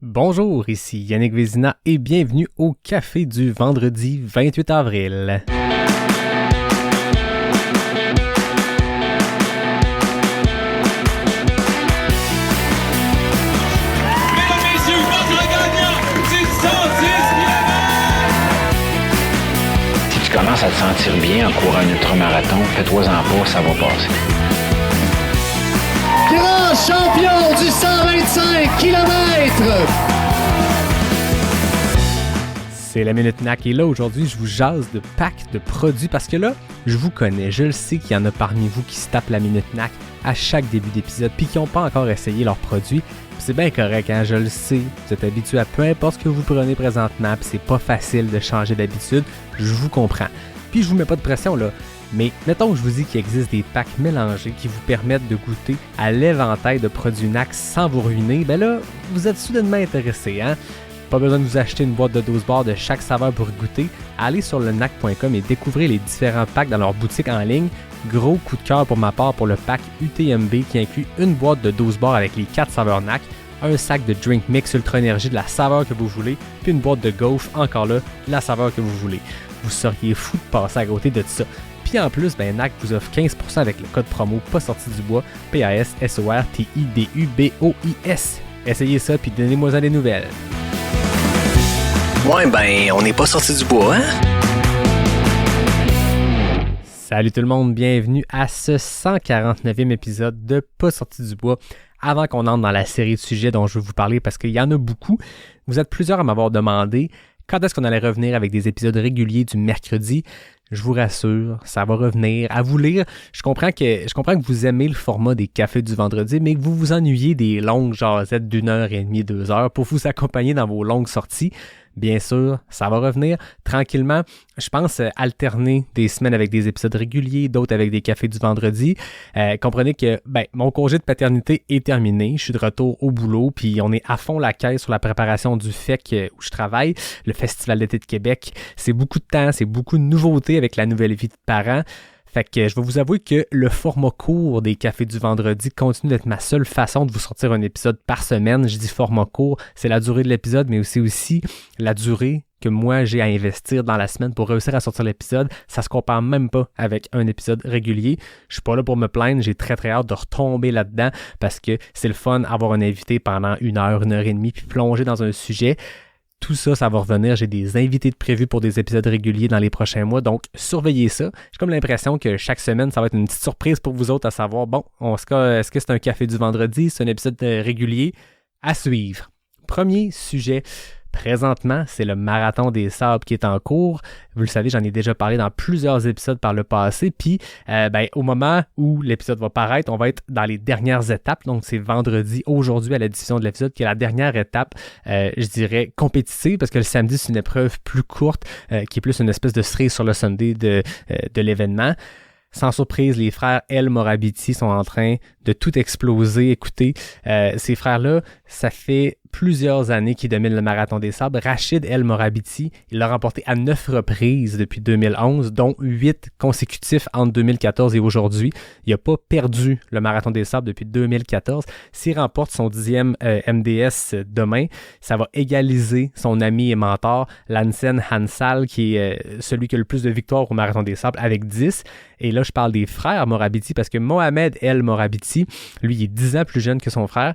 Bonjour, ici Yannick Vézina et bienvenue au Café du vendredi 28 avril. Si tu commences à te sentir bien en courant un ultramarathon, fais-toi-en pas, ça va passer. Grand champion du 125 km! C'est la Minute NAC et là aujourd'hui je vous jase de packs de produits parce que là je vous connais, je le sais qu'il y en a parmi vous qui se tapent la Minute NAC à chaque début d'épisode puis qui n'ont pas encore essayé leurs produits. Puis c'est bien correct, hein? Je le sais, vous êtes habitué à peu importe ce que vous prenez présentement puis c'est pas facile de changer d'habitude, je vous comprends. Puis je vous mets pas de pression là. Mais mettons que je vous dis qu'il existe des packs mélangés qui vous permettent de goûter à l'éventail de produits NAC sans vous ruiner, ben là, vous êtes soudainement intéressé, hein? Pas besoin de vous acheter une boîte de 12 barres de chaque saveur pour goûter. Allez sur le nac.com et découvrez les différents packs dans leur boutique en ligne. Gros coup de cœur pour ma part pour le pack UTMB qui inclut une boîte de 12 barres avec les 4 saveurs NAC, un sac de Drink Mix Ultra Énergie de la saveur que vous voulez, puis une boîte de gaufres, encore là, de la saveur que vous voulez. Vous seriez fou de passer à côté de ça. Puis en plus, NAC vous offre 15% avec le code promo pas sorti du bois, PASSORTIDUBOIS. Essayez ça puis donnez-moi des nouvelles. Ouais, on n'est pas sorti du bois, hein? Salut tout le monde, bienvenue à ce 149e épisode de Pas sorti du bois. Avant qu'on entre dans la série de sujets dont je vais vous parler, parce qu'il y en a beaucoup, vous êtes plusieurs à m'avoir demandé quand est-ce qu'on allait revenir avec des épisodes réguliers du mercredi. Je vous rassure, ça va revenir. À vous lire, je comprends que vous aimez le format des cafés du vendredi, mais que vous vous ennuyez des longues jasettes d'1h30, 2 heures pour vous accompagner dans vos longues sorties. Bien sûr, ça va revenir tranquillement. Je pense alterner des semaines avec des épisodes réguliers, d'autres avec des cafés du vendredi. Comprenez que mon congé de paternité est terminé. Je suis de retour au boulot, puis on est à fond la caisse sur la préparation du FEC où je travaille, le Festival d'été de Québec. C'est beaucoup de temps, c'est beaucoup de nouveautés avec la nouvelle vie de parents. Fait que je vais vous avouer que le format court des cafés du vendredi continue d'être ma seule façon de vous sortir un épisode par semaine. Je dis format court, c'est la durée de l'épisode, mais aussi la durée que moi j'ai à investir dans la semaine pour réussir à sortir l'épisode. Ça se compare même pas avec un épisode régulier. Je suis pas là pour me plaindre, j'ai très hâte de retomber là-dedans parce que c'est le fun d'avoir un invité pendant 1 heure et demie puis plonger dans un sujet. Tout ça, ça va revenir. J'ai des invités de prévus pour des épisodes réguliers dans les prochains mois, donc surveillez ça. J'ai comme l'impression que chaque semaine, ça va être une petite surprise pour vous autres à savoir, est-ce que c'est un café du vendredi, c'est un épisode régulier à suivre. Premier sujet. Présentement, c'est le Marathon des Sables qui est en cours. Vous le savez, j'en ai déjà parlé dans plusieurs épisodes par le passé. Puis, au moment où l'épisode va paraître, on va être dans les dernières étapes. Donc, c'est vendredi, aujourd'hui, à la diffusion de l'épisode, qui est la dernière étape, je dirais, compétitive, parce que le samedi, c'est une épreuve plus courte, qui est plus une espèce de cerise sur le Sunday de l'événement. Sans surprise, les frères El Morabiti sont en train de tout exploser. Écoutez, ces frères-là, ça fait plusieurs années qu'ils dominent le Marathon des Sables. Rachid El Morabiti, il l'a remporté à 9 reprises depuis 2011, dont 8 consécutifs entre 2014 et aujourd'hui. Il n'a pas perdu le Marathon des Sables depuis 2014. S'il remporte son 10e MDS demain, ça va égaliser son ami et mentor, Lansen Hansal, qui est celui qui a le plus de victoires au Marathon des Sables, avec 10. Et là, je parle des frères Morabiti parce que Mohamed El Morabiti, lui, il est 10 ans plus jeune que son frère.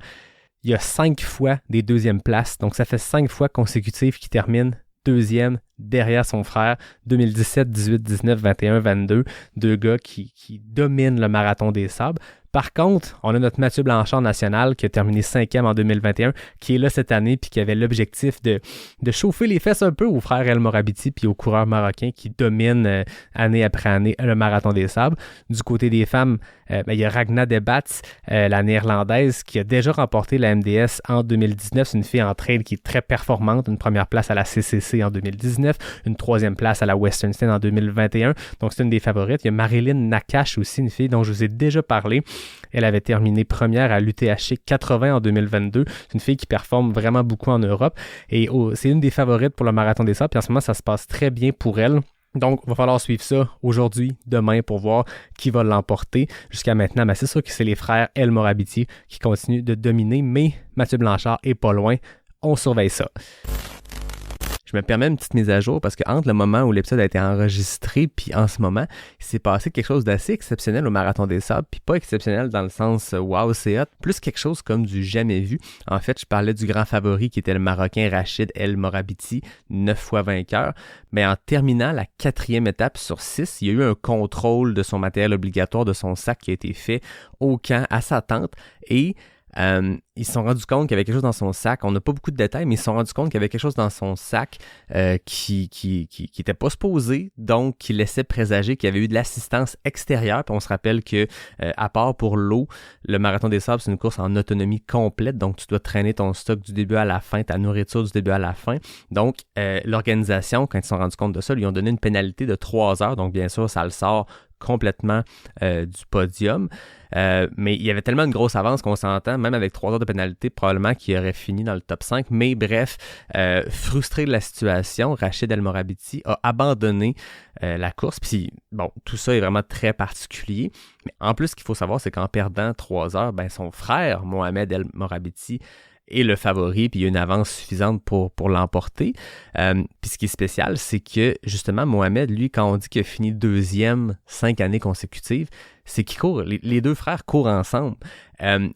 Il y a 5 fois des deuxièmes places. Donc, ça fait 5 fois consécutives qu'il termine deuxième derrière son frère. 2017, 18, 19, 21, 22. Deux gars qui dominent le Marathon des Sables. Par contre, on a notre Mathieu Blanchard national qui a terminé 5e en 2021, qui est là cette année puis qui avait l'objectif de chauffer les fesses un peu aux frères El Morabiti puis aux coureurs marocains qui dominent année après année le Marathon des Sables. Du côté des femmes, il y a Ragna de Bats, la néerlandaise, qui a déjà remporté la MDS en 2019. C'est une fille en trail qui est très performante. Une première place à la CCC en 2019, une troisième place à la Western States en 2021. Donc, c'est une des favorites. Il y a Marilyn Nakache aussi, une fille dont je vous ai déjà parlé. Elle avait terminé première à l'UTHC 80 en 2022. C'est une fille qui performe vraiment beaucoup en Europe. Et c'est une des favorites pour le Marathon des Sables. Puis en ce moment, ça se passe très bien pour elle. Donc, il va falloir suivre ça aujourd'hui, demain, pour voir qui va l'emporter. Jusqu'à maintenant, c'est sûr que c'est les frères El Morabiti qui continuent de dominer, mais Mathieu Blanchard est pas loin. on surveille ça. Je me permets une petite mise à jour parce qu'entre le moment où l'épisode a été enregistré puis en ce moment, il s'est passé quelque chose d'assez exceptionnel au Marathon des Sables, puis pas exceptionnel dans le sens « wow, c'est hot », plus quelque chose comme du jamais vu. En fait, je parlais du grand favori qui était le Marocain Rachid El Morabiti, 9 fois vainqueur, mais en terminant la 4e étape sur 6, il y a eu un contrôle de son matériel obligatoire, de son sac qui a été fait au camp, à sa tente, et ils se sont rendus compte qu'il y avait quelque chose dans son sac. On n'a pas beaucoup de détails, mais ils se sont rendus compte qu'il y avait quelque chose dans son sac qui était pas supposé, donc qui laissait présager qu'il y avait eu de l'assistance extérieure. Puis on se rappelle que, à part pour l'eau, le Marathon des Sables, c'est une course en autonomie complète, donc tu dois traîner ton stock du début à la fin, ta nourriture du début à la fin. Donc, l'organisation, quand ils se sont rendus compte de ça, lui ont donné une pénalité de 3 heures, donc bien sûr, ça le sort complètement du podium. Mais il y avait tellement une grosse avance qu'on s'entend, même avec 3 heures de pénalité, probablement qu'il aurait fini dans le top 5. Mais bref, frustré de la situation, Rachid El Morabiti a abandonné la course. Puis bon, tout ça est vraiment très particulier. Mais en plus, ce qu'il faut savoir, c'est qu'en perdant 3 heures, ben, son frère, Mohamed El Morabiti, est le favori, puis il y a une avance suffisante pour l'emporter. Puis ce qui est spécial, c'est que justement, Mohamed, lui, quand on dit qu'il a fini 2e 5 années consécutives, c'est qu'il court, les deux frères courent ensemble.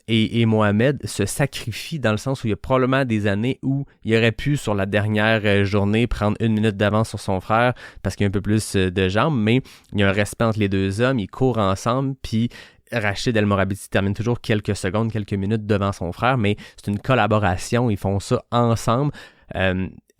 Et Mohamed se sacrifie dans le sens où il y a probablement des années où il aurait pu, sur la dernière journée, prendre 1 minute d'avance sur son frère parce qu'il y a un peu plus de jambes, mais il y a un respect entre les deux hommes, ils courent ensemble, puis Rachid El Morabiti termine toujours quelques secondes, quelques minutes devant son frère, mais c'est une collaboration, ils font ça ensemble.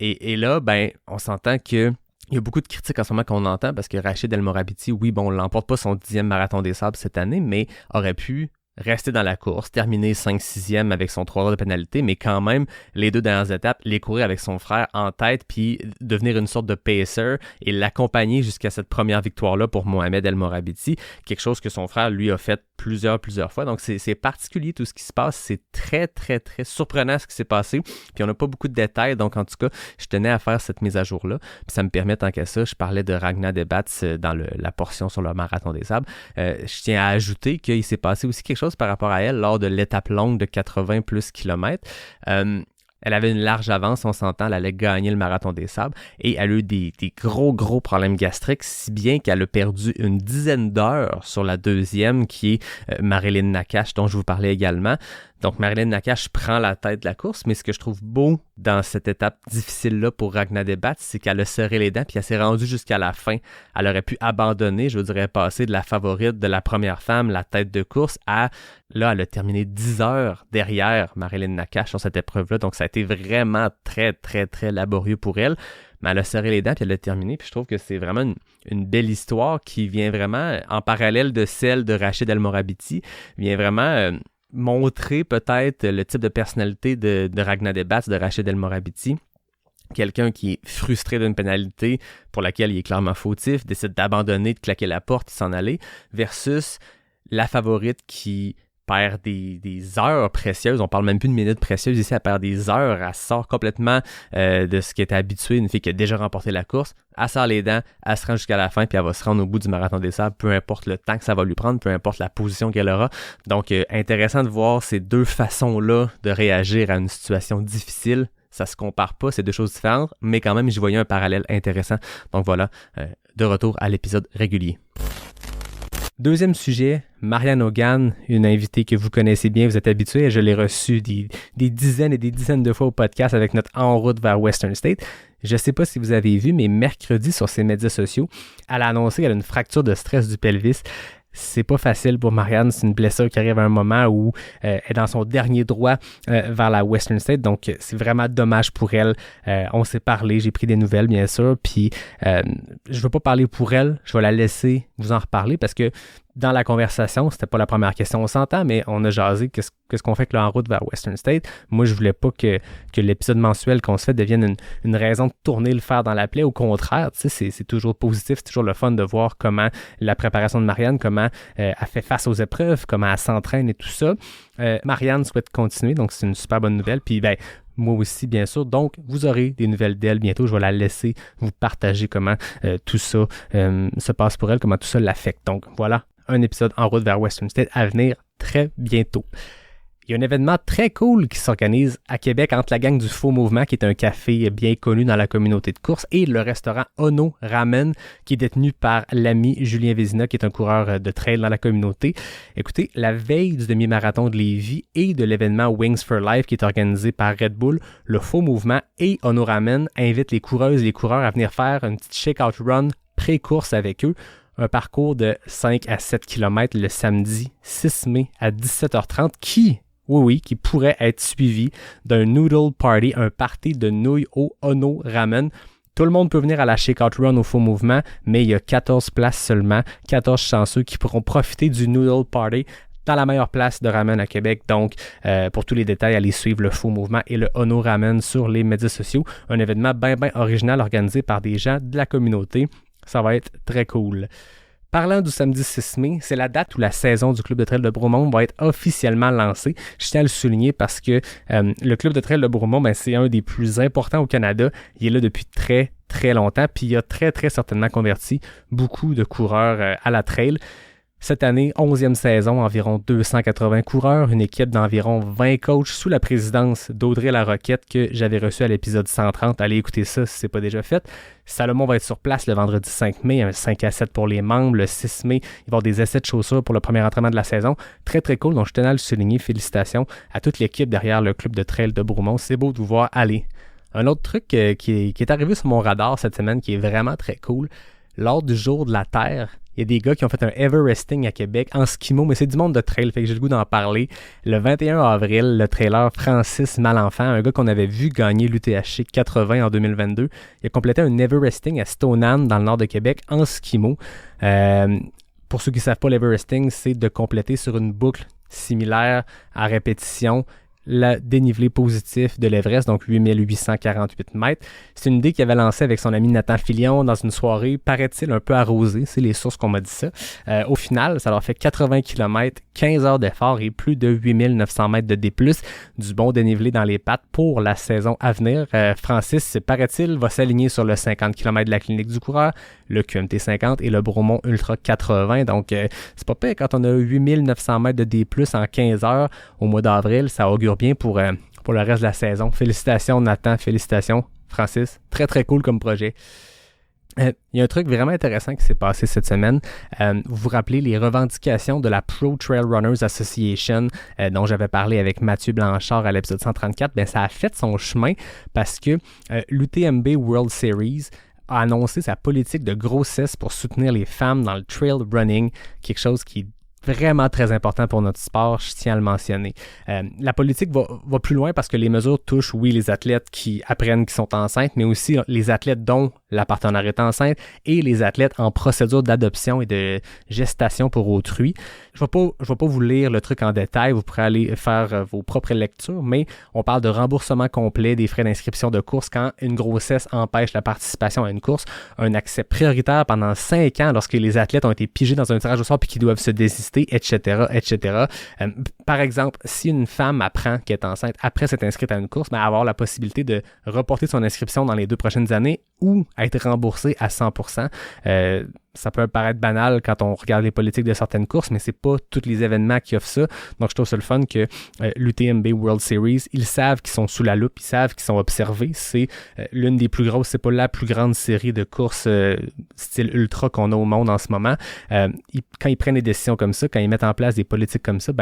Et là, ben, on s'entend que il y a beaucoup de critiques en ce moment qu'on entend parce que Rachid El Morabiti, oui, bon, on l'emporte pas son 10e Marathon des Sables cette année, mais aurait pu rester dans la course, terminer 5-6e avec son 3 heures de pénalité, mais quand même, les 2 dernières étapes, les courir avec son frère en tête, puis devenir une sorte de pacer et l'accompagner jusqu'à cette première victoire-là pour Mohamed El Morabiti, quelque chose que son frère, lui, a fait plusieurs fois. Donc, c'est particulier tout ce qui se passe. C'est très, très, très surprenant ce qui s'est passé. Puis, on n'a pas beaucoup de détails. Donc, en tout cas, je tenais à faire cette mise à jour-là. Puis, ça me permet, tant qu'à ça, je parlais de Ragnar Debats dans la portion sur le Marathon des Sables. Je tiens à ajouter qu'il s'est passé aussi quelque chose par rapport à elle lors de l'étape longue de 80 plus kilomètres. Elle avait une large avance, on s'entend, elle allait gagner le Marathon des Sables et elle a eu des gros problèmes gastriques, si bien qu'elle a perdu une dizaine d'heures sur la 2e, qui est Marilyn Nakache, dont je vous parlais également. Donc, Marilyn Nakache prend la tête de la course, mais ce que je trouve beau dans cette étape difficile-là pour Ragnar Debats, c'est qu'elle a serré les dents, puis elle s'est rendue jusqu'à la fin. Elle aurait pu abandonner, je vous dirais, passer de la favorite de la première femme, la tête de course, à, là, elle a terminé 10 heures derrière Marilyn Nakache sur cette épreuve-là. Donc, ça a été vraiment très, très, très laborieux pour elle. Mais elle a serré les dents, puis elle a terminé. Puis je trouve que c'est vraiment une belle histoire qui vient vraiment, en parallèle de celle de Rachid El Morabiti, vient vraiment montrer peut-être le type de personnalité de Ragnar Debats, de Rachid El Morabiti. Quelqu'un qui est frustré d'une pénalité pour laquelle il est clairement fautif, décide d'abandonner, de claquer la porte, de s'en aller, versus la favorite qui perd des heures précieuses. On parle même plus de minutes précieuses ici, elle perd des heures. Elle sort complètement de ce qui était habitué, une fille qui a déjà remporté la course. Elle sort les dents, elle se rend jusqu'à la fin, puis elle va se rendre au bout du Marathon des Sables, peu importe le temps que ça va lui prendre, peu importe la position qu'elle aura. Donc, intéressant de voir ces deux façons-là de réagir à une situation difficile. Ça se compare pas, c'est deux choses différentes, mais quand même, j'y voyais un parallèle intéressant. Donc voilà, de retour à l'épisode régulier. Deuxième sujet, Marianne Hogan, une invitée que vous connaissez bien, vous êtes habitués, je l'ai reçue des dizaines et des dizaines de fois au podcast avec notre En route vers Western State. Je ne sais pas si vous avez vu, mais mercredi sur ses médias sociaux, elle a annoncé qu'elle a une fracture de stress du pelvis. C'est pas facile pour Marianne, c'est une blessure qui arrive à un moment où elle est dans son dernier droit vers la Western State, donc c'est vraiment dommage pour elle. On s'est parlé, j'ai pris des nouvelles bien sûr, puis je veux pas parler pour elle, je vais la laisser vous en reparler parce que dans la conversation, c'était pas la première question, on s'entend, mais on a jasé qu'est-ce qu'on fait que là en route vers Western State. Moi, je voulais pas que l'épisode mensuel qu'on se fait devienne une raison de tourner le fer dans la plaie. Au contraire, tu sais, c'est toujours positif, c'est toujours le fun de voir comment la préparation de Marianne, comment elle fait face aux épreuves, comment elle s'entraîne et tout ça. Marianne souhaite continuer, donc c'est une super bonne nouvelle. Puis ben, moi aussi, bien sûr. Donc, vous aurez des nouvelles d'elle bientôt. Je vais la laisser vous partager comment tout ça se passe pour elle, comment tout ça l'affecte. Donc, voilà, un épisode En route vers Western State à venir très bientôt. Il y a un événement très cool qui s'organise à Québec entre la gang du Faux Mouvement, qui est un café bien connu dans la communauté de course, et le restaurant Ono Ramen, qui est détenu par l'ami Julien Vézina, qui est un coureur de trail dans la communauté. Écoutez, la veille du demi-marathon de Lévis et de l'événement Wings for Life, qui est organisé par Red Bull, le Faux Mouvement et Ono Ramen invitent les coureuses et les coureurs à venir faire une petite shakeout run pré-course avec eux. Un parcours de 5 à 7 km le samedi 6 mai à 17h30 qui pourrait être suivi d'un noodle party, un party de nouilles au Ono Ramen. Tout le monde peut venir à la Shakeout Run au Faux Mouvement, mais il y a 14 places seulement, 14 chanceux qui pourront profiter du noodle party dans la meilleure place de ramen à Québec. Donc, pour tous les détails, allez suivre le Faux Mouvement et le Ono Ramen sur les médias sociaux. Un événement bien original organisé par des gens de la communauté. Ça va être très cool. Parlant du samedi 6 mai, c'est la date où la saison du Club de trail de Bromont va être officiellement lancée. Je tiens à le souligner parce que le Club de trail de Bromont, c'est un des plus importants au Canada. Il est là depuis très, très longtemps, puis il a très, très certainement converti beaucoup de coureurs à la trail. Cette année, 11e saison, environ 280 coureurs, une équipe d'environ 20 coachs sous la présidence d'Audrey Laroquette que j'avais reçu à l'épisode 130. Allez écouter ça si ce n'est pas déjà fait. Salomon va être sur place le vendredi 5 mai, un 5 à 7 pour les membres. Le 6 mai, il va y avoir des essais de chaussures pour le premier entraînement de la saison. Très, très cool. Donc, je tenais à le souligner. Félicitations à toute l'équipe derrière le club de trail de Bromont. C'est beau de vous voir aller. Un autre truc qui est arrivé sur mon radar cette semaine qui est vraiment très cool. Lors du jour de la Terre, il y a des gars qui ont fait un Everesting à Québec en skimo, mais c'est du monde de trail, fait que j'ai le goût d'en parler. Le 21 avril, le trailer Francis Malenfant, un gars qu'on avait vu gagner l'UTHC 80 en 2022, il a complété un Everesting à Stoneham, dans le nord de Québec, en skimo. Pour ceux qui ne savent pas, l'Everesting, c'est de compléter sur une boucle similaire à répétition le dénivelé positif de l'Everest, donc 8848 mètres. C'est une idée qu'il avait lancée avec son ami Nathan Filion dans une soirée, paraît-il, un peu arrosée. C'est les sources qu'on m'a dit ça. Au final, ça leur fait 80 km, 15 heures d'effort et plus de 8900 mètres de D+, du bon dénivelé dans les pattes pour la saison à venir. Francis, paraît-il, va s'aligner sur le 50 km de la clinique du coureur, le QMT 50 et le Bromont Ultra 80. Donc, c'est pas pire quand on a 8900 mètres de D+, en 15 heures au mois d'avril. Ça augure bien pour le reste de la saison. Félicitations Nathan, félicitations Francis. Très très cool comme projet. Il y a un truc vraiment intéressant qui s'est passé cette semaine. Vous vous rappelez les revendications de la Pro Trail Runners Association dont j'avais parlé avec Mathieu Blanchard à l'épisode 134. Ça a fait son chemin parce que l'UTMB World Series a annoncé sa politique de grossesse pour soutenir les femmes dans le trail running, quelque chose qui est vraiment très important pour notre sport, je tiens à le mentionner. La politique va plus loin parce que les mesures touchent, oui, les athlètes qui apprennent qu'ils sont enceintes, mais aussi les athlètes dont la partenaire est enceinte et les athlètes en procédure d'adoption et de gestation pour autrui. Je vais pas vous lire le truc en détail, vous pourrez aller faire vos propres lectures, mais on parle de remboursement complet des frais d'inscription de course quand une grossesse empêche la participation à une course, un accès prioritaire pendant 5 ans lorsque les athlètes ont été pigés dans un tirage au sort puis qu'ils doivent se désister, etc., etc. Par exemple, si une femme apprend qu'elle est enceinte après s'être inscrite à une course, avoir la possibilité de reporter son inscription dans les 2 prochaines années ou être remboursée à 100%. Ça peut paraître banal quand on regarde les politiques de certaines courses, mais c'est pas tous les événements qui offrent ça. Donc, je trouve ça le fun que l'UTMB World Series, ils savent qu'ils sont sous la loupe, ils savent qu'ils sont observés. C'est l'une des plus grosses, c'est pas la plus grande série de courses style ultra qu'on a au monde en ce moment. Quand ils prennent des décisions comme ça, quand ils mettent en place des politiques comme ça,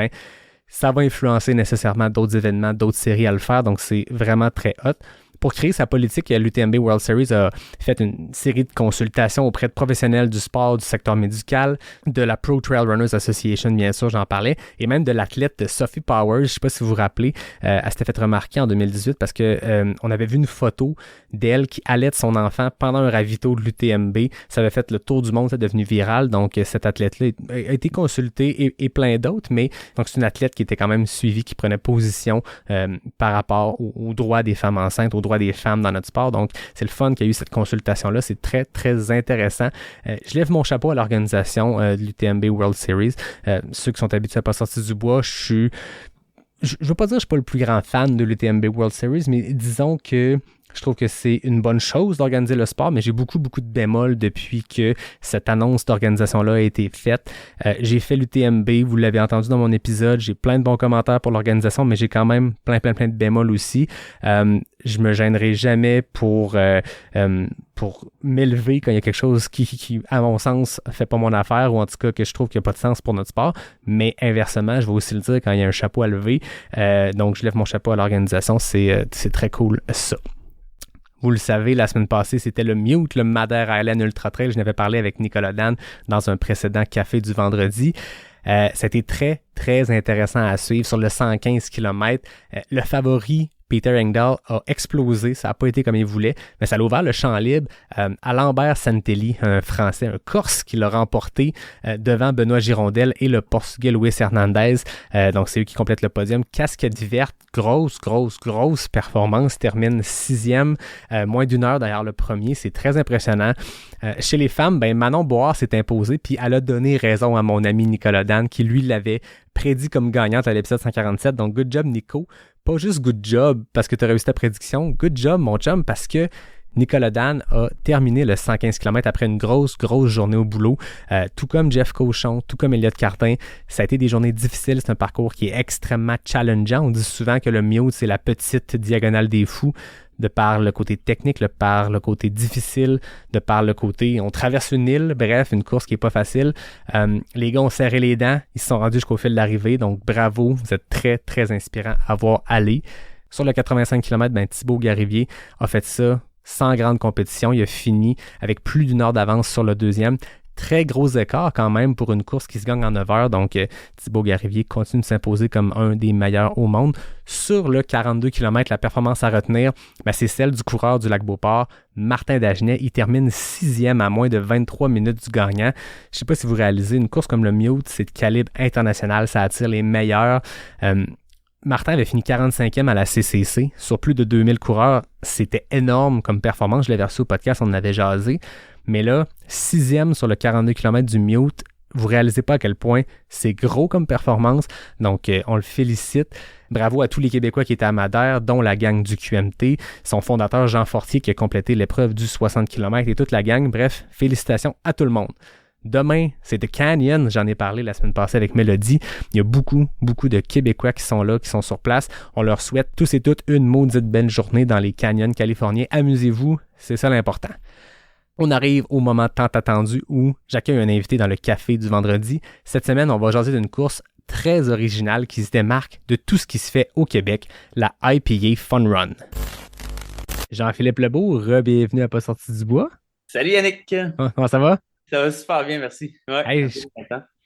ça va influencer nécessairement d'autres événements, d'autres séries à le faire. Donc, c'est vraiment très hot. Pour créer sa politique, l'UTMB World Series a fait une série de consultations auprès de professionnels du sport, du secteur médical, de la Pro Trail Runners Association, bien sûr, j'en parlais, et même de l'athlète Sophie Powers. Je ne sais pas si vous vous rappelez, elle s'était fait remarquer en 2018 parce que on avait vu une photo d'elle qui allaite son enfant pendant un ravito de l'UTMB. Ça avait fait le tour du monde, c'est devenu viral. Donc, cet athlète-là a été consulté et plein d'autres, mais donc c'est une athlète qui était quand même suivie, qui prenait position par rapport aux droits des femmes enceintes, aux droits des femmes dans notre sport. Donc, c'est le fun qu'il y a eu cette consultation-là. C'est très, très intéressant. Je lève mon chapeau à l'organisation de l'UTMB World Series. Ceux qui sont habitués à pas sortir du bois, je veux pas dire que je suis pas le plus grand fan de l'UTMB World Series, mais disons que Je trouve que c'est une bonne chose d'organiser le sport, mais j'ai beaucoup, beaucoup de bémols depuis que cette annonce d'organisation-là a été faite. J'ai fait l'UTMB, vous l'avez entendu dans mon épisode, j'ai plein de bons commentaires pour l'organisation, mais j'ai quand même plein de bémols aussi. Je me gênerai jamais pour m'élever quand il y a quelque chose qui, à mon sens, fait pas mon affaire, ou en tout cas que je trouve qu'il n'y a pas de sens pour notre sport. Mais inversement, je vais aussi le dire quand il y a un chapeau à lever. Donc, je lève mon chapeau à l'organisation. C'est très cool, ça. Vous le savez, la semaine passée, c'était le Mute, le Madère Island Ultra Trail. Je n'avais parlé avec Nicolas Dan dans un précédent café du vendredi. C'était très, très intéressant à suivre sur le 115 km. Le favori, Peter Engdahl, a explosé. Ça n'a pas été comme il voulait, mais ça a ouvert le champ libre à Lambert Santelli, un Français, un Corse, qui l'a remporté devant Benoît Girondel et le Portugais Luis Hernandez. Donc, c'est eux qui complètent le podium. Casquette verte, grosse performance. Termine 6e, moins d'une heure derrière le premier. C'est très impressionnant. Chez les femmes, Manon Boire s'est imposée, puis elle a donné raison à mon ami Nicolas Dan, qui lui l'avait prédit comme gagnante à l'épisode 147. Donc, good job, Nico. Pas juste good job parce que tu as réussi ta prédiction. Good job, mon chum, parce que Nicolas Dan a terminé le 115 km après une grosse journée au boulot. Tout comme Jeff Cochon, tout comme Elliott Cartin. Ça a été des journées difficiles. C'est un parcours qui est extrêmement challengeant. On dit souvent que le Mute, c'est la petite diagonale des fous, de par le côté technique, de par le côté difficile, de par le côté on traverse une île, bref, une course qui n'est pas facile. Les gars ont serré les dents, ils se sont rendus jusqu'au fil d'arrivée, donc bravo, vous êtes très, très inspirant à voir aller. Sur le 85 km, Thibaut Garivier a fait ça sans grande compétition, il a fini avec plus d'une heure d'avance sur le deuxième. Très gros écart quand même pour une course qui se gagne en 9 heures. Donc, Thibaut Garivier continue de s'imposer comme un des meilleurs au monde. Sur le 42 km, la performance à retenir, c'est celle du coureur du Lac-Beauport, Martin Dagenet. Il termine 6e à moins de 23 minutes du gagnant. Je ne sais pas si vous réalisez, une course comme le Mute, c'est de calibre international. Ça attire les meilleurs. Martin avait fini 45e à la CCC sur plus de 2000 coureurs. C'était énorme comme performance. Je l'avais reçu au podcast, on en avait jasé. Mais là, 6e sur le 42 km du Mute, vous réalisez pas à quel point c'est gros comme performance. Donc, on le félicite. Bravo à tous les Québécois qui étaient à Madère, dont la gang du QMT, son fondateur Jean Fortier qui a complété l'épreuve du 60 km et toute la gang. Bref, félicitations à tout le monde. Demain, c'est The Canyon. J'en ai parlé la semaine passée avec Mélodie. Il y a beaucoup de Québécois qui sont là, qui sont sur place. On leur souhaite tous et toutes une maudite belle journée dans les canyons californiens. Amusez-vous, c'est ça l'important. On arrive au moment tant attendu où j'accueille un invité dans le café du vendredi. Cette semaine, on va jaser d'une course très originale qui se démarque de tout ce qui se fait au Québec, la IPA Fun Run. Jean-Philippe Lebeau, bienvenue à Pas sorti du bois. Salut Yannick! Comment ça va? Ça va super bien, merci. Ouais, Hey,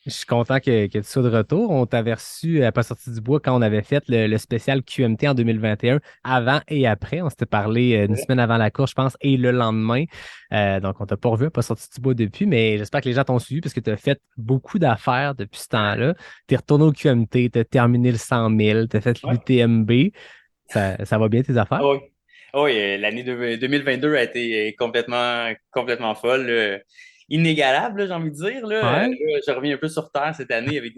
je suis content que tu sois de retour. On t'avait reçu à Pas sorti du bois quand on avait fait le spécial QMT en 2021, avant et après. On s'était parlé une semaine avant la course, je pense, et le lendemain. Donc, on t'a pas revu à Pas sorti du bois depuis, mais j'espère que les gens t'ont suivi parce que tu as fait beaucoup d'affaires depuis ce temps-là. Tu es retourné au QMT, tu as terminé le 100 000, tu as fait l'UTMB. Ça va bien tes affaires? Oui, l'année 2022 a été complètement folle. Inégalable, là, j'ai envie de dire. Là. Là, je reviens un peu sur Terre cette année avec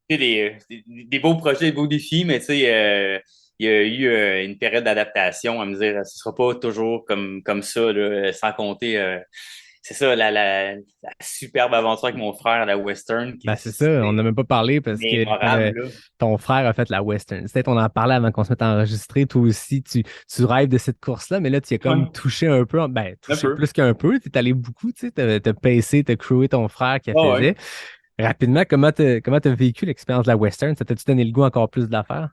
des beaux projets, des beaux défis, mais tu sais, il y a eu une période d'adaptation à me dire ce sera pas toujours comme ça, là, sans compter. C'est ça, la superbe aventure avec mon frère, la Western. C'est ça, on n'a même pas parlé parce que ton frère a fait la Western. Peut-être on en parlait avant qu'on se mette à enregistrer. Toi aussi, tu rêves de cette course-là, mais là, tu as comme touché un peu. Touché plus qu'un peu. Tu es allé beaucoup, tu sais, t'as pacé, t'as crewé ton frère qui a faisait. Rapidement, comment t'as vécu l'expérience de la Western? Ça t'a-tu donné le goût encore plus de l'affaire?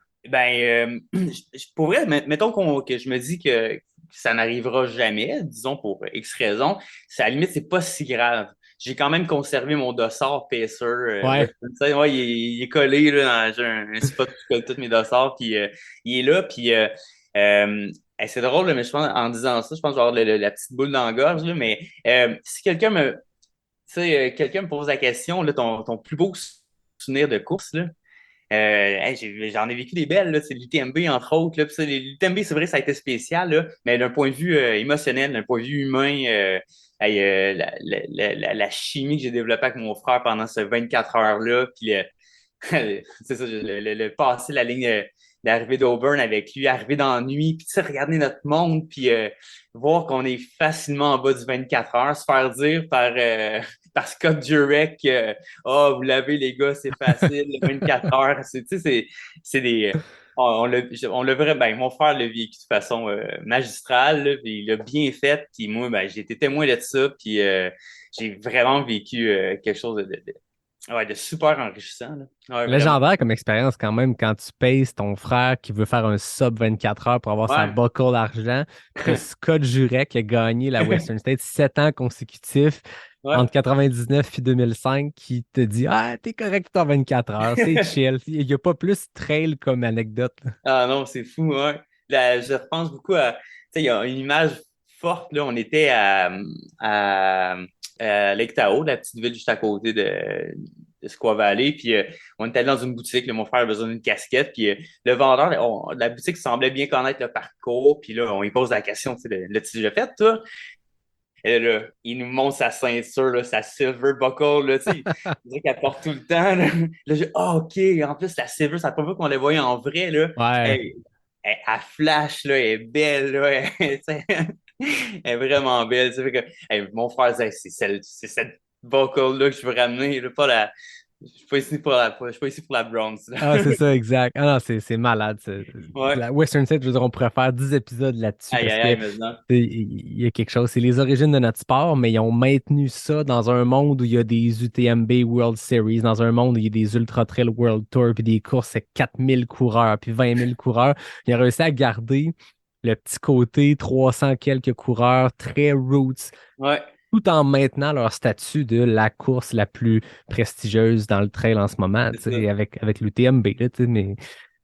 Pour vrai, mettons que je me dis que ça n'arrivera jamais, disons pour X raisons, à la limite, c'est pas si grave. J'ai quand même conservé mon dossard Pacer. Il est collé là, j'ai un spot qui colle tous mes dossards, puis il est là, puis c'est drôle, là, mais je pense en disant ça, je pense que je vais avoir la petite boule dans la gorge, là, mais si quelqu'un me pose la question, là, ton plus beau souvenir de course, là, j'en ai vécu des belles, là, c'est l'UTMB entre autres. L'UTMB, c'est vrai, ça a été spécial, là, mais d'un point de vue émotionnel, d'un point de vue humain, la chimie que j'ai développée avec mon frère pendant ces 24 heures-là, puis c'est ça, le passer la ligne d'arriver d'Auburn avec lui, arriver dans la nuit, puis regarder notre monde, puis voir qu'on est facilement en bas du 24 heures, se faire dire par Scott Jurek que vous l'avez les gars, c'est facile, 24 heures. C'est des. On l'a vraiment, ben, mon frère l'a vécu de façon magistrale, là, puis il l'a bien fait, puis moi, ben, j'ai été témoin de ça, puis j'ai vraiment vécu quelque chose de super enrichissant. Là. Ouais, vraiment. Légendaire comme expérience quand même quand tu payes ton frère qui veut faire un sub 24 heures pour avoir sa Ouais. buckle d'argent. Que Scott Jurek qui a gagné la Western State 7 ans consécutifs Ouais. entre 99 et 2005 qui te dit ah, t'es correct pour ton 24 heures, c'est chill. Il n'y a pas plus trail comme anecdote. Là. Ah non, c'est fou, ouais. Là, je repense beaucoup à. Tu sais, il y a une image forte, là. On était à Lake Tahoe, la petite ville juste à côté de Squaw Valley. Puis on était allé dans une boutique, là, mon frère avait besoin d'une casquette. Puis le vendeur, la boutique semblait bien connaître le parcours. Puis là, on lui pose la question, tu sais, l'as-tu déjà fait, toi? Et là, il nous montre sa ceinture, là, sa silver buckle, là, tu sais, il dirait qu'elle porte tout le temps. Là, OK, en plus, la silver, c'est la première fois qu'on la voyait en vrai, là. Ouais. Elle flash, là, elle est belle, là, tu sais, elle est vraiment belle. Ça fait que, mon frère disait, c'est cette buckle-là que je veux ramener, là, pas la. Je suis pas ici je suis pas ici pour la bronze. Là. Ah, c'est ça, exact. Ah non, c'est malade. Ouais. La Western State, je veux dire, on pourrait faire 10 épisodes là-dessus Aïe, parce aïe, que aïe, maintenant. il y a quelque chose. C'est les origines de notre sport, mais ils ont maintenu ça dans un monde où il y a des UTMB World Series, dans un monde où il y a des Ultra Trail World Tour, puis des courses avec 4000 coureurs, puis 20 000 coureurs. Ils ont réussi à garder le petit côté 300 quelques coureurs, très roots, Ouais. tout en maintenant leur statut de la course la plus prestigieuse dans le trail en ce moment, C'est tu ça. sais, avec l'UTMB. Là, tu sais, mais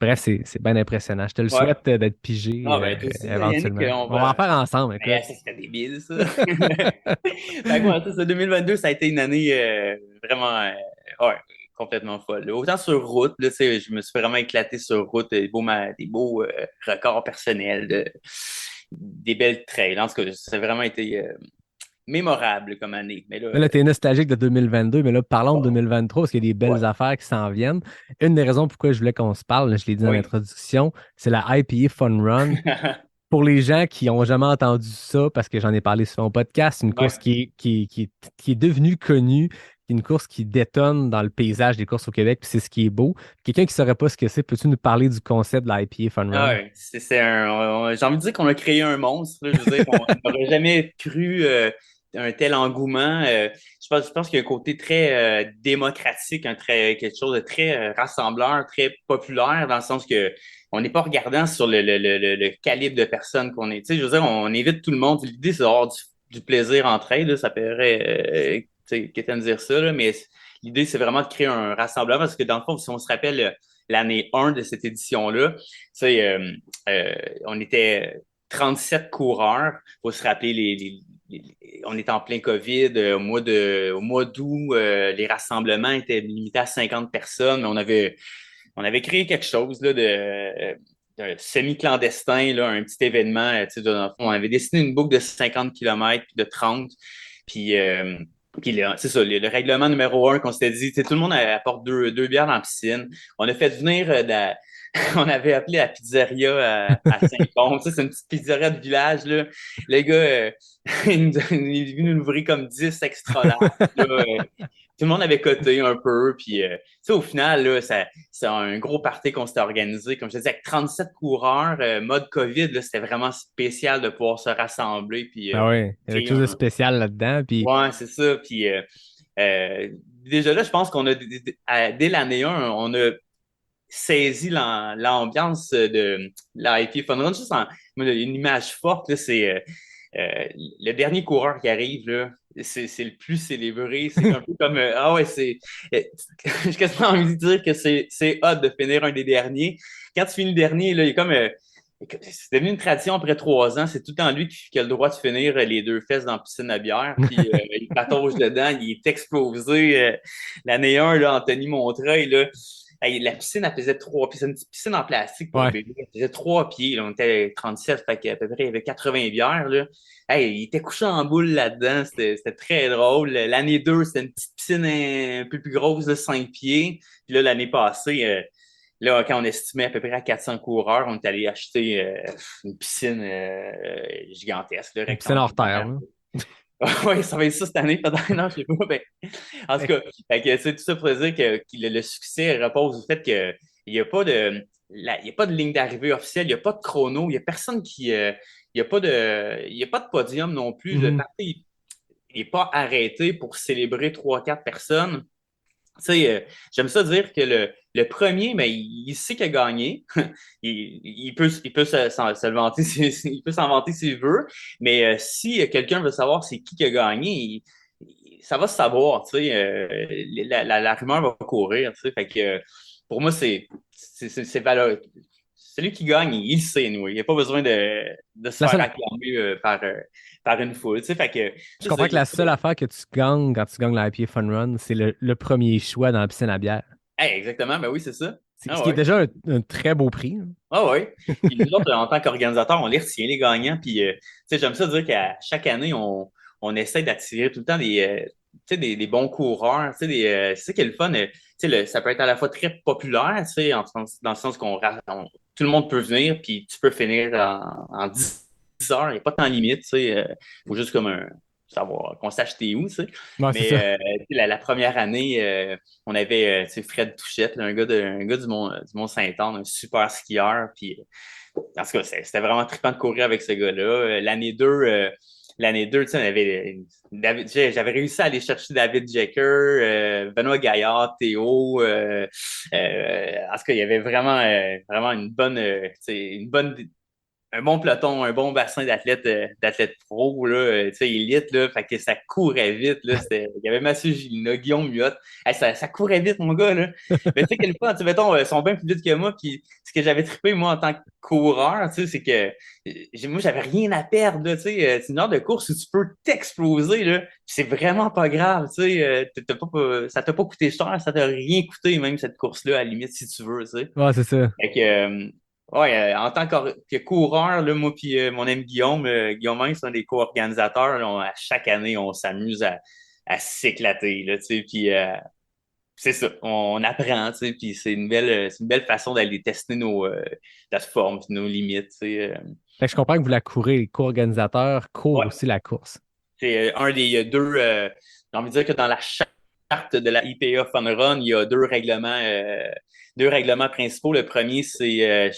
bref, c'est bien impressionnant. Je te le Ouais. souhaite d'être pigé Ah, ben, toi aussi, Yannick, éventuellement. on On va en va. faire ensemble, écoute. Ça serait débile, ça. Fait que, ouais, ça, 2022, ça a été une année vraiment ouais, complètement folle. Autant sur route, là, tu sais, je me suis vraiment éclaté sur route, des beaux records personnels, des belles trails. En tout cas, ça a vraiment été mémorable comme année. Mais là, Mais là, tu es nostalgique de 2022, mais là, parlons de bon, 2023, parce qu'il y a des ouais. belles affaires qui s'en viennent. Une des raisons pourquoi je voulais qu'on se parle, je l'ai dit dans Oui. l'introduction, c'est la IPA Fun Run. Pour les gens qui n'ont jamais entendu ça, parce que j'en ai parlé sur mon podcast, c'est une Ouais. course qui est devenue connue, une course qui détonne dans le paysage des courses au Québec, puis c'est ce qui est beau. Quelqu'un qui ne saurait pas ce que c'est, peux-tu nous parler du concept de l'IPA Fun Ah Run? ouais, j'ai envie de dire qu'on a créé un monstre. Là, je veux dire, on n'aurait jamais cru un tel engouement. Je pense qu'il y a un côté très démocratique, quelque chose de très rassembleur, très populaire, dans le sens que on n'est pas regardant sur le calibre de personnes qu'on est. Tu sais, je veux dire, on évite tout le monde. L'idée, c'est d'avoir du plaisir entre elles. Là, ça paraît, tu sais, qu'est-ce de dire ça, là, mais l'idée, c'est vraiment de créer un rassemblement parce que dans le fond, si on se rappelle l'année 1 de cette édition-là, tu sais, on était 37 coureurs. Il faut se rappeler, on était en plein COVID. Au mois d'août, les rassemblements étaient limités à 50 personnes, mais on avait créé quelque chose là, de semi-clandestin, là, un petit événement. On avait dessiné une boucle de 50 km puis de 30. Puis, c'est ça, le règlement numéro 1 qu'on s'était dit, tout le monde apporte deux bières dans la piscine. On a fait venir on avait appelé la pizzeria à Saint-Pons. C'est une petite pizzeria de village. Là. Le gars, il est venu nous ouvrir comme 10 extra larges. Tout le monde avait coté un peu. Puis, au final, là, c'est un gros party qu'on s'était organisé. Comme je te disais, avec 37 coureurs, mode COVID, là, c'était vraiment spécial de pouvoir se rassembler. Puis, Ah oui, il y a quelque créer chose de spécial là-dedans. Puis, ouais, c'est ça. Puis, déjà là, je pense qu'on a, dès l'année 1, on a saisi l'ambiance de l'IP Fun Run. Une image forte, là, c'est le dernier coureur qui arrive, là, c'est le plus célébré. C'est un peu comme ah ouais, j'ai quasiment envie de dire que c'est hot de finir un des derniers. Quand tu finis le dernier, là, il est comme c'est devenu une tradition après 3 ans. C'est tout le temps lui qui a le droit de finir les deux fesses dans la piscine à bière. Puis il patauge dedans, il est explosé. L'année 1, là, Anthony Montreuil, là, hey, la piscine, elle faisait 3 pieds. C'est une petite piscine en plastique pour ouais. bébé. Elle faisait 3 pieds. Là. On était 37, fait qu'à peu près, il y avait 80 bières. Là. Hey, il était couché en boule là-dedans. C'était très drôle. L'année 2, c'était une petite piscine un peu plus grosse de 5 pieds. Puis là, l'année passée, là, quand on estimait à peu près à 400 coureurs, on est allé acheter une piscine gigantesque, là, Une piscine hors terre, rectangulaire. là. Oui, ça va être ça cette année, peut-être. Non, je sais pas. Mais, en tout cas, fait que, c'est tout ça pour dire que le succès repose au fait qu'il n'y a pas de. Il n'y a pas de ligne d'arrivée officielle, il n'y a pas de chrono, il n'y a personne qui. Il y a pas de podium non plus. Le Mhm. parti n'est pas arrêté pour célébrer trois, quatre personnes. Tu sais, j'aime ça dire que le premier, mais il sait qu'il a gagné. Il peut se le vanter, il peut s'en vanter s'il veut. Mais si quelqu'un veut savoir c'est qui a gagné, ça va se savoir. Tu sais, la rumeur va courir. Tu sais, fait que pour moi, c'est valeur. Celui qui gagne, il le sait, nous. Il n'y a pas besoin de se La faire seule, acclamer par une foule. Tu sais, fait que, je c'est ça, comprends que la seule affaire que tu gagnes quand tu gagnes la IPA Fun Run, c'est le premier choix dans la piscine à bière. hey, exactement, ben oui, c'est ça. Ce Ah qui est ouais. déjà un très beau prix, hein. Ah oui. Puis nous autres, en tant qu'organisateurs, on les retient, les gagnants. Puis, tu sais, j'aime ça dire qu'à chaque année, on essaie d'attirer tout le temps tu sais, des bons coureurs. Tu sais, c'est ça qui est le fun. Tu sais, ça peut être à la fois très populaire, tu sais, dans le sens tout le monde peut venir, puis tu peux finir en 10 heures. Il n'y a pas de temps limite, tu sais. Faut juste comme savoir qu'on sache t'es où, tu sais. Ouais, c'est Mais ça. tu sais, la première année, on avait tu sais, Fred Touchette, là, un gars du Mont-Saint-Anne, un super skieur. Puis, en tout cas, c'était vraiment trippant de courir avec ce gars-là. L'année 2, tu sais, j'avais réussi à aller chercher David Jecker, Benoît Gaillard, Théo. En tout cas, il y avait vraiment tu sais, un bon peloton, un bon bassin d'athlètes pro, là, tu sais, élite, là, fait que ça courait vite, là, il y avait Mathieu Gilina, Guillaume Muot, hey, ça courait vite, mon gars, là. Mais tu sais, quelquefois, tu sais, mettons, ils sont bien plus vite que moi, puis ce que j'avais trippé, moi, en tant que coureur, tu sais, c'est que moi, j'avais rien à perdre, là, tu sais, c'est une heure de course où tu peux t'exploser, là, puis c'est vraiment pas grave, tu sais, ça t'a pas coûté cher, ça t'a rien coûté, même, cette course-là, à la limite, si tu veux, tu sais. Ouais, c'est ça. Fait que, ouais, en tant que coureur, là, moi puis mon ami Guillaume Main, c'est un des co-organisateurs. Là, à chaque année, on s'amuse à s'éclater, là, tu sais, puis c'est ça, on apprend, tu sais, puis c'est une belle façon d'aller tester notre forme puis nos limites, tu sais. Fait que je comprends que vous la courez, les co-organisateurs courent Ouais, aussi la course. c'est un des deux, j'ai envie de dire que dans la charte de la IPA Fun Run, il y a deux règlements principaux. Le premier, c'est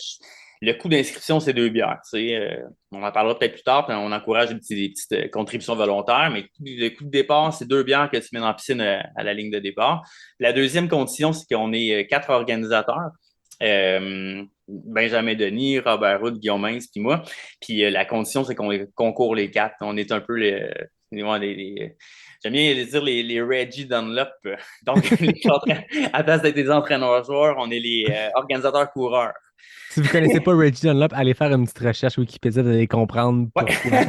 le coût d'inscription, c'est 2 bières. Tu sais, on en parlera peut-être plus tard, puis on encourage des petites contributions volontaires, mais le coût de départ, c'est 2 bières que tu mets dans la piscine à la ligne de départ. La deuxième condition, c'est qu'on est 4 organisateurs. Benjamin Denis, Robert Hood, Guillaume Mains, puis moi. Puis la condition, c'est qu'on concourt les 4. On est un peu j'aime bien dire les Reggie Dunlop. Donc, à place d'être des entraîneurs-joueurs, on est les organisateurs-coureurs. Si vous connaissez pas Reggie Dunlop, allez faire une petite recherche Wikipédia, vous allez comprendre Ouais. pourquoi.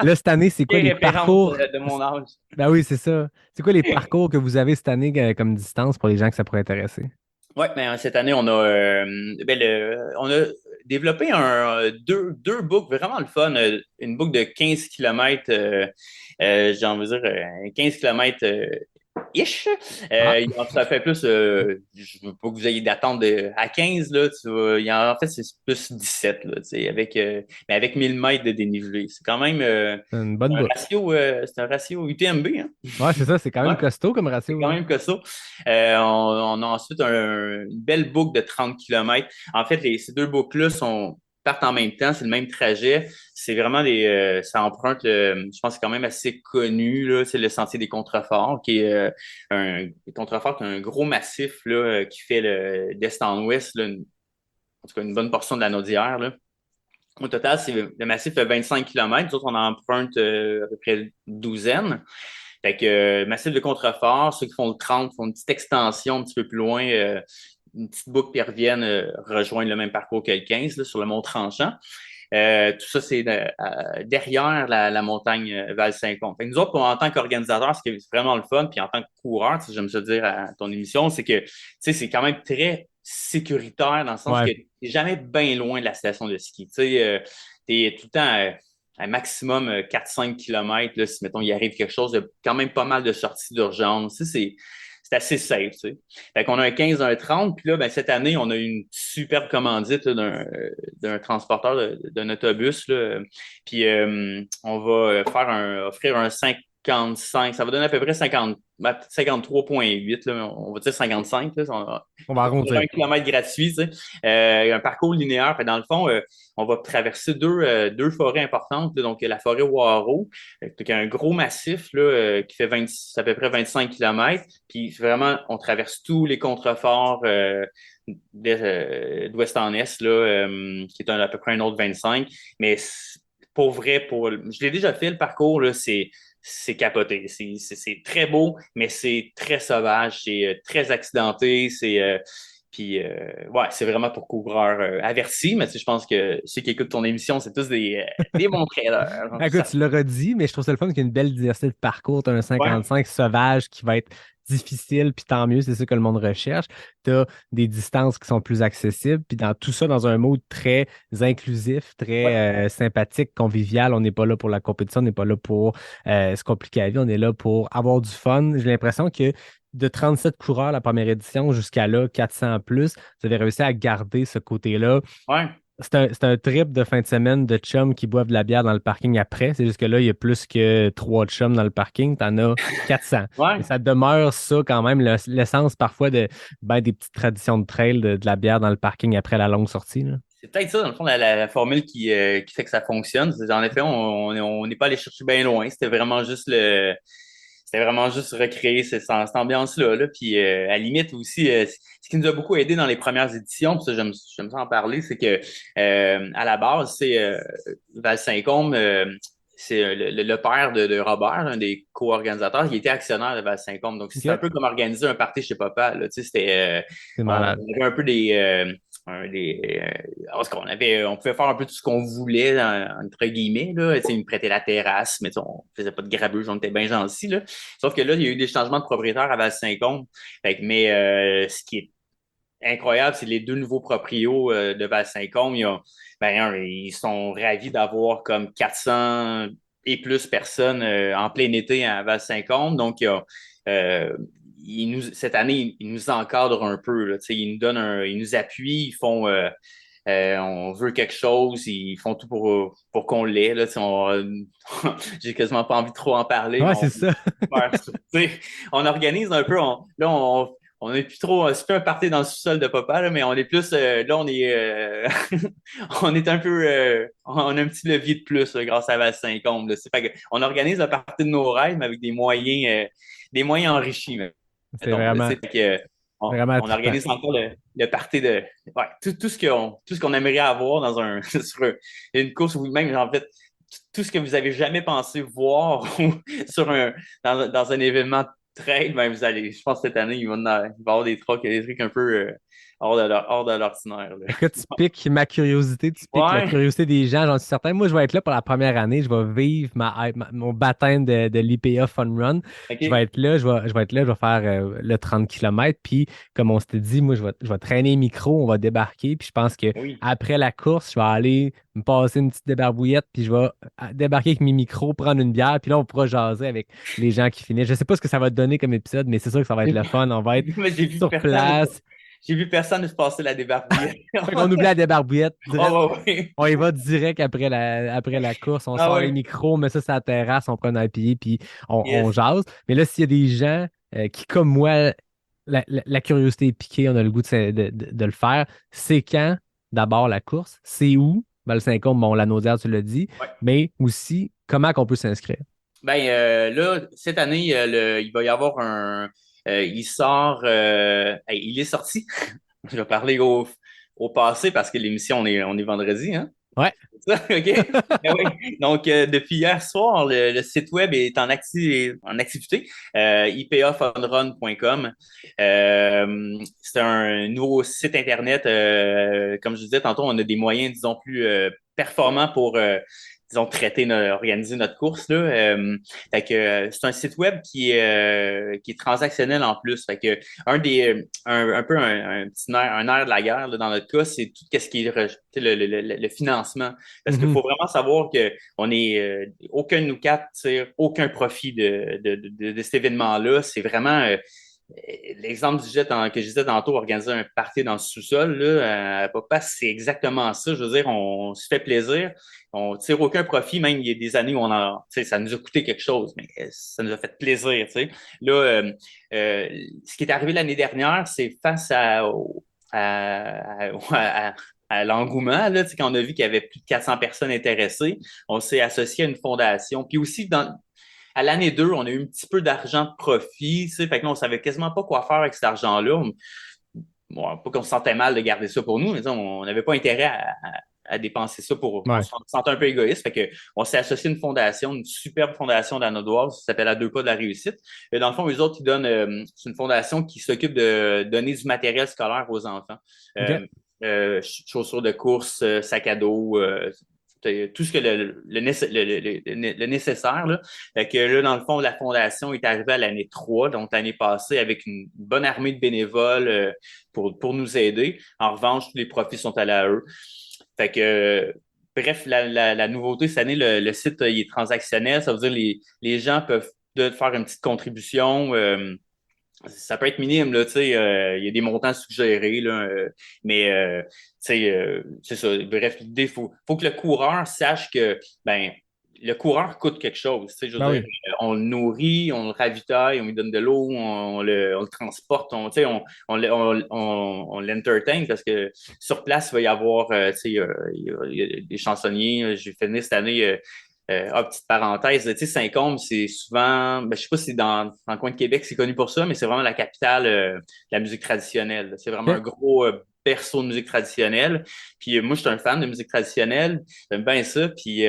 Là, cette année, c'est quoi Quelle les référence parcours? de mon âge. Ben oui, c'est ça. C'est quoi les parcours que vous avez cette année comme distance pour les gens que ça pourrait intéresser? Oui, mais cette année, on a développé deux books vraiment le fun. Une boucle de 15 km, j'ai envie de dire 15 km ish. Ah, Ça fait plus, je veux pas que vous ayez d'attente à 15, là, en fait, c'est plus 17, là, tu sais, mais avec 1000 mètres de dénivelé. C'est quand même c'est une bonne boucle. c'est un ratio UTMB, hein? Ouais, c'est ça, c'est quand Ouais. même costaud comme C'est ratio, quand là. même que ça. On a ensuite une belle boucle de 30 km. En fait, ces deux boucles-là partent en même temps, c'est le même trajet. C'est vraiment ça emprunte, je pense que c'est quand même assez connu, là, c'est le sentier des contreforts, qui est les contreforts, qui est un gros massif là, qui fait d'est en ouest, là, en tout cas une bonne portion de la Naudière. Là. Au total, le massif fait 25 km. Nous autres, on en emprunte à peu près une douzaine. Fait que massif de contrefort, ceux qui font le 30 font une petite extension un petit peu plus loin, une petite boucle puis reviennent rejoindre le même parcours que le 15 là, sur le mont Tranchant. Tout ça, c'est derrière la montagne Val-Saint-Côme. Fait que nous autres, en tant qu'organisateurs, ce qui est vraiment le fun, puis en tant que coureur, j'aime ça dire à ton émission, c'est que c'est quand même très sécuritaire dans le sens que Ouais. tu n'es jamais bien loin de la station de ski. Tu es tout le temps à maximum 4-5 km, là, si mettons il arrive quelque chose, il y a quand même pas mal de sorties d'urgence. c'est assez safe, tu sais. Fait qu'on a un 15, un 30, puis là, ben, cette année, on a eu une superbe commandite là, d'un transporteur d'un autobus, là. Puis on va offrir un 55, ça va donner à peu près 53,8, là, on va dire 55, là, On va arrondir. 1 kilomètre gratuit, tu sais. Un parcours linéaire. Fait, dans le fond, on va traverser deux forêts importantes, là, donc la forêt Waro, qui est un gros massif là, qui fait à peu près 25 kilomètres. Puis vraiment, on traverse tous les contreforts d'ouest en est, là, qui est à peu près un autre 25. Mais pour vrai, je l'ai déjà fait le parcours, là, c'est capoté. C'est très beau, mais c'est très sauvage, c'est très accidenté, ouais, c'est vraiment pour coureurs avertis, mais tu sais, je pense que ceux qui écoutent ton émission, c'est tous des bons trailers. Donc, Écoute, tu l'as redit, mais je trouve ça le fun qu'il y a une belle diversité de parcours. Tu as un ouais, 55 sauvage qui va être difficile, puis tant mieux, c'est ça que le monde recherche. Tu as des distances qui sont plus accessibles, puis dans tout ça, dans un mode très inclusif, ouais, très sympathique, convivial. On n'est pas là pour la compétition, on n'est pas là pour se compliquer la vie, on est là pour avoir du fun. J'ai l'impression que de 37 coureurs la première édition jusqu'à là, 400 en plus, vous avez réussi à garder ce côté-là. ouais. C'est un trip de fin de semaine de chums qui boivent de la bière dans le parking après. C'est juste que là, il y a plus que 3 chums dans le parking. T'en as 400. Ouais. Et ça demeure ça quand même, l'essence parfois des petites traditions de trail, de la bière dans le parking après la longue sortie, là. C'est peut-être ça, dans le fond, la formule qui fait que ça fonctionne. En effet, on n'est pas allé chercher bien loin. C'était vraiment juste recréer cette ambiance-là. Là. Puis, à la limite aussi, ce qui nous a beaucoup aidé dans les premières éditions, puis ça, j'aime ça en parler, c'est que à la base, c'est Val Saint-Côme, c'est le père de Robert, un des co-organisateurs, qui était actionnaire de Val Saint-Côme. Donc, c'était un OK? peu comme organiser un party chez papa. Là. Tu sais, C'est on malade. avait un peu on pouvait faire un peu tout ce qu'on voulait, entre guillemets, là. Tu sais, ils me prêtaient la terrasse, mais tu sais, on faisait pas de grabuge, on était bien gentils, là. Sauf que là, il y a eu des changements de propriétaires à Val-Saint-Côme. Mais ce qui est incroyable, c'est les deux nouveaux proprios de Val-Saint-Côme. Ils sont ravis d'avoir comme 400 et plus personnes en plein été à Val-Saint-Côme. Donc, cette année, ils nous encadrent un peu. Là, ils nous appuient, ils font on veut quelque chose, ils font tout pour qu'on l'ait. Là, j'ai quasiment pas envie de trop en parler, mais Ouais, c'est ça. on organise un peu. On est plus trop, c'est plus un party dans le sous-sol de papa, là, mais on est plus, là, on est un peu, on a un petit levier de plus là, grâce à Val-Saint-Côme. On organise le party de nos rêves, mais avec des moyens enrichis. C'est Mettons, là, vraiment, vraiment on trippant. organise encore le party de ouais, tout ce qu'on aimerait avoir sur une course ou même en fait tout ce que vous avez jamais pensé voir dans un événement de trail, ben je pense que cette année, il va y avoir des trucs un peu hors de l'ordinaire. Là. Écoute, tu piques ma curiosité, tu piques la Ouais, curiosité des gens, j'en suis certain. Moi, je vais être là pour la première année. Je vais vivre mon baptême de l'IPA Fun Run. Je vais OK. être là, je vais être là, je vais faire le 30 km. Puis, comme on s'était dit, moi, je vais traîner les micros, on va débarquer. Puis, je pense que Oui. après la course, je vais aller me passer une petite débarbouillette. Puis, je vais débarquer avec mes micros, prendre une bière. Puis là, on pourra jaser avec les gens qui finissent. Je sais pas ce que ça va te donner comme épisode, mais c'est sûr que ça va être le fun. On va être Mais sur place. j'ai vu personne se passer la débarbouille. Fait qu'on oublie la débarbouillette. Oh, ouais. On y va direct après la course. On Ah sort les ouais. micros, on met ça sur la terrasse, on prend un IPA, puis on Yes. jase. Mais là, s'il y a des gens qui, comme moi, la curiosité est piquée, on a le goût de le faire, c'est quand, d'abord, la course? C'est où? Ben, le 5 bon, la Naudière, tu l'as dit. Ouais. Mais aussi, comment qu'on peut s'inscrire? Ben là, cette année, il va y avoir il sort. Il est sorti. Je vais parler au passé parce que l'émission, on est vendredi, hein? Ouais. C'est ça? OK? Ben oui. Donc, depuis hier soir, le site web est en activité, ipafunrun.com. C'est un nouveau site Internet. Comme je disais tantôt, on a des moyens, disons, plus performants pour, disons, organiser notre course. Là. Fait que c'est un site web qui est transactionnel en plus. Fait que un peu un petit un air de la guerre là, dans notre cas, c'est tout ce qui est le financement. Parce qu'il Mhm. faut vraiment savoir que aucun de nous quatre tire aucun profit de cet événement-là. C'est vraiment l'exemple du jet que je disais tantôt, organiser un party dans le sous-sol, là, à Papa, c'est exactement ça. Je veux dire, on se fait plaisir, on tire aucun profit, même il y a des années où ça nous a coûté quelque chose, mais ça nous a fait plaisir, tu sais. Là, ce qui est arrivé l'année dernière, c'est face à, à- à l'engouement, là, tu sais, quand on a vu qu'il y avait plus de 400 personnes intéressées, on s'est associé à une fondation. Puis aussi, à l'année 2, on a eu un petit peu d'argent de profit, tu sais, fait que là, on savait quasiment pas quoi faire avec cet argent-là. Bon, pas qu'on se sentait mal de garder ça pour nous, mais on n'avait pas intérêt à dépenser ça Ouais. on se sentait un peu égoïste. Fait que on s'est associé à une fondation, une superbe fondation danoise, qui s'appelle À deux pas de la réussite. Et dans le fond, eux autres, c'est une fondation qui s'occupe de donner du matériel scolaire aux enfants. OK. Chaussures de course, sac à dos, tout ce que le nécessaire. Là. Fait que là, dans le fond, la fondation est arrivée à l'année 3, donc l'année passée, avec une bonne armée de bénévoles pour nous aider. En revanche, tous les profits sont allés à eux. Fait que, bref, la nouveauté cette année, le site il est transactionnel. Ça veut dire que les gens peuvent faire une petite contribution. Ça peut être minime, là, tu sais, il y a des montants suggérés, là, mais, tu sais, c'est ça. Bref, l'idée, faut que le coureur sache que, ben, le coureur coûte quelque chose, tu sais, je veux Ben dire, oui. on le nourrit, on le ravitaille, on lui donne de l'eau, on le transporte, tu sais, on l'entertain parce que sur place, il va y avoir, tu sais, il y a des chansonniers. J'ai fait venir cette année, petite parenthèse, tu sais, Saint-Côme, c'est souvent, ben, je sais pas si dans le coin de Québec, c'est connu pour ça, mais c'est vraiment la capitale de la musique traditionnelle. C'est vraiment un OK. gros berceau de musique traditionnelle. Puis moi, je suis un fan de musique traditionnelle, j'aime bien ça. Puis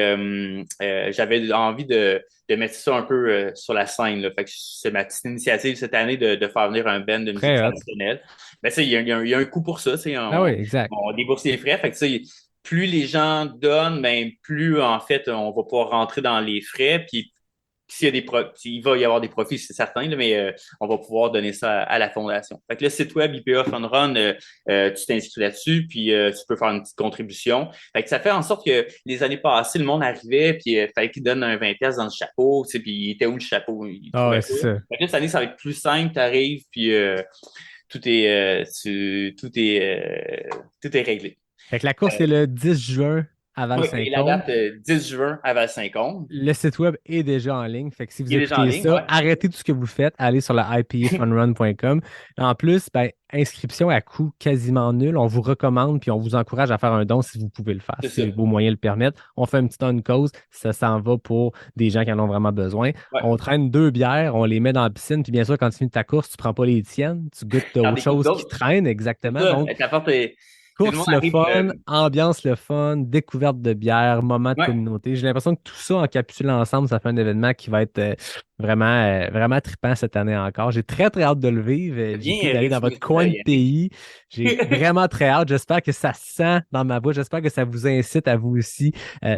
j'avais envie de mettre ça un peu sur la scène. Là. Fait que c'est ma petite initiative cette année de faire venir un band de musique Très hot. traditionnelle. Ben, tu sais, il y a un coût pour ça. Tu sais, Ben oui, exact. on débourse les frais. Fait que, tu sais, plus les gens donnent, ben, plus en fait, on va pouvoir rentrer dans les frais. Puis s'il y a il va y avoir des profits, c'est certain, là, mais on va pouvoir donner ça à la fondation. Fait que le site web IPA Fun Run, tu t'inscris là-dessus, puis tu peux faire une petite contribution. Fait que ça fait en sorte que les années passées, le monde arrivait, puis il fallait qu'il donne un 20$ dans le chapeau, tu sais, puis il était où le chapeau? Il Ah trouvait ouais, pas. c'est ça. Fait que là, cette année, ça va être plus simple, tu arrives, puis tout est réglé. Fait que la course, c'est le 10 juin à Oui, et la Val-Saint-Côme. date 10 juin à Val-Saint-Côme. Le site web est déjà en ligne. Fait que si vous Il est déjà en écoutez ligne, ça, ouais. arrêtez tout ce que vous faites, allez sur la ipafunrun.com. En plus, ben, inscription à coût quasiment nul. On vous recommande puis on vous encourage à faire un don si vous pouvez le faire, C'est ça. si vos moyens le permettent. On fait un petit don de cause, ça s'en va pour des gens qui en ont vraiment besoin. Ouais. On traîne 2 bières, on les met dans la piscine, puis bien sûr, quand tu finis ta course, tu prends pas les tiennes, tu goûtes T'en autre découvres chose qui d'autres. traîne, C'est exactement. ça. Donc, Tout le monde course le arrive. fun, ambiance le fun, découverte de bière, moment de Ouais. communauté. J'ai l'impression que tout ça encapsulé ensemble, ça fait un événement qui va être vraiment trippant cette année encore. J'ai très, très hâte de le vivre. J'ai Bien pu d'aller dans résumé votre ça, coin de Yannick. pays. J'ai vraiment très hâte. J'espère que ça sent dans ma bouche. J'espère que ça vous incite à vous aussi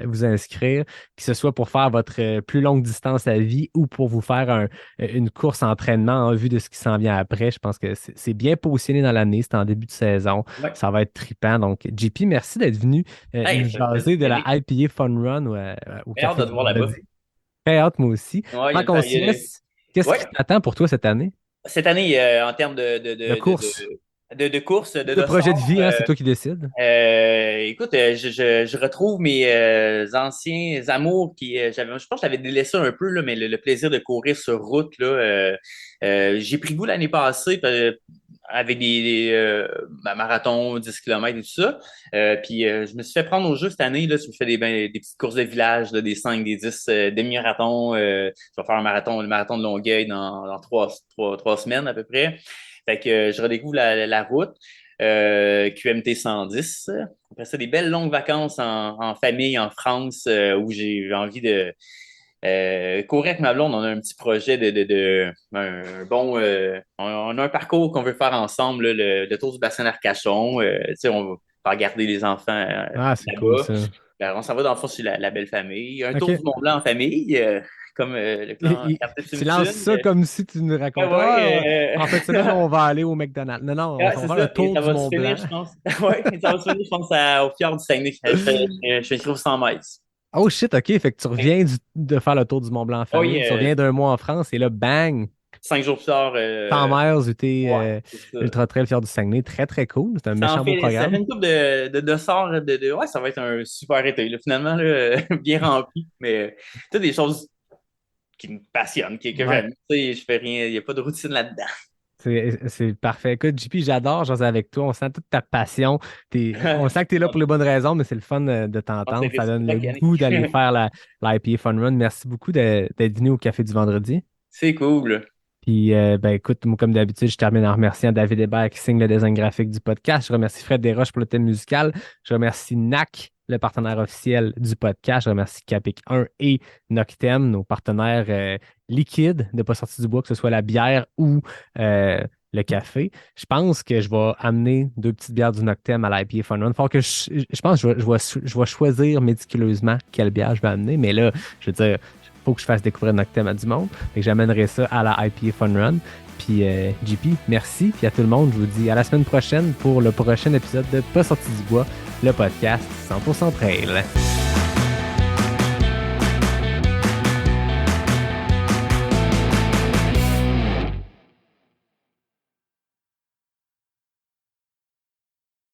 vous inscrire, que ce soit pour faire votre plus longue distance à vie ou pour vous faire une course entraînement en vue de ce qui s'en vient après. Je pense que c'est bien positionné dans l'année. C'est en début de saison. Ouais. Ça va être trippant. Donc, JP, merci d'être venu Hey, nous ça me fait jaser de la plaisir. IPA Fun Run au J'ai hâte Café de te du voir là-bas. Vendredi. Très hâte, moi aussi. Ouais, Avant qu'on se laisse, qu'est-ce qui ouais. t'attend pour toi cette année? Cette année, en termes De course de course, de ou de projet de dossard, vie, hein, c'est toi qui décides. écoute, je retrouve mes anciens amours je pense que j'avais délaissé un peu, là, mais le plaisir de courir sur route, là, j'ai pris goût l'année passée avec ma marathon, 10 km et tout ça. Puis je me suis fait prendre au jeu cette année. Là, je me fais des petites courses de village, là, des 5, des 10 demi-marathons. Je vais faire le marathon de Longueuil dans trois semaines à peu près. Fait que je redécouvre la route. QMT 110. Après ça, des belles longues vacances en famille en France où j'ai envie de courir avec ma blonde. On a un petit projet un bon. On a un parcours qu'on veut faire ensemble, là, le tour du bassin d'Arcachon. Tu sais, on va regarder les enfants Ah, c'est cool là-bas. ça. Ben, on s'en va dans le fond sur la belle famille. Un tour OK. du Mont-Blanc en famille, comme le clan Captain Tu lances Simpson. ça comme si tu nous racontais. En fait, semaine, on va aller au McDonald's. Non, non, on Ouais, va c'est faire le ça. Et tour ça du va se Mont Blanc. finir, je pense. Ouais, ça va se finir, je pense, au fjord du Saguenay. Je vais écrire au 100 mètres. Oh shit, OK. Fait que tu reviens de faire le tour du Mont Blanc en Oui, famille. Tu reviens d'un mois en France et là, bang, 5 jours plus tard. 100 miles, UT Ouais, c'est ça. Ultra Trail Fjord du Saguenay. Très, très cool. C'est un Ça méchant beau ça programme. fait une couple de dossards. Ouais, ça va être un super été, là, finalement, là, bien rempli. Mais tu des choses qui me passionnent, que Ouais. j'aime. Tu sais, je fais rien, il n'y a pas de routine là-dedans. C'est parfait. Écoute, JP, j'adore jaser avec toi. On sent toute ta passion. On sent que tu es là pour les bonnes raisons, mais c'est le fun de t'entendre. C'est Ça donne le réciproque, Yannick. goût d'aller faire l'IPA Fun Run. Merci beaucoup d'être venu au Café du Vendredi. C'est cool. Puis, ben écoute, moi, comme d'habitude, je termine en remerciant David Hébert qui signe le design graphique du podcast. Je remercie Fred Desroches pour le thème musical. Je remercie NAC, le partenaire officiel du podcast. Je remercie Capic 1 et Noctem, nos partenaires liquides de Pas sorti du bois, que ce soit la bière ou le café. Je pense que je vais amener 2 petites bières du Noctem à l'IPA Fun Run. Faut que je pense que je vais choisir méticuleusement quelle bière je vais amener, mais là, je veux dire, faut que je fasse découvrir Noctem à du monde. Fait que j'amènerai ça à la IPA Fun Run. Puis JP, merci. Puis à tout le monde, je vous dis à la semaine prochaine pour le prochain épisode de Pas sorti du bois, le podcast 100% trail.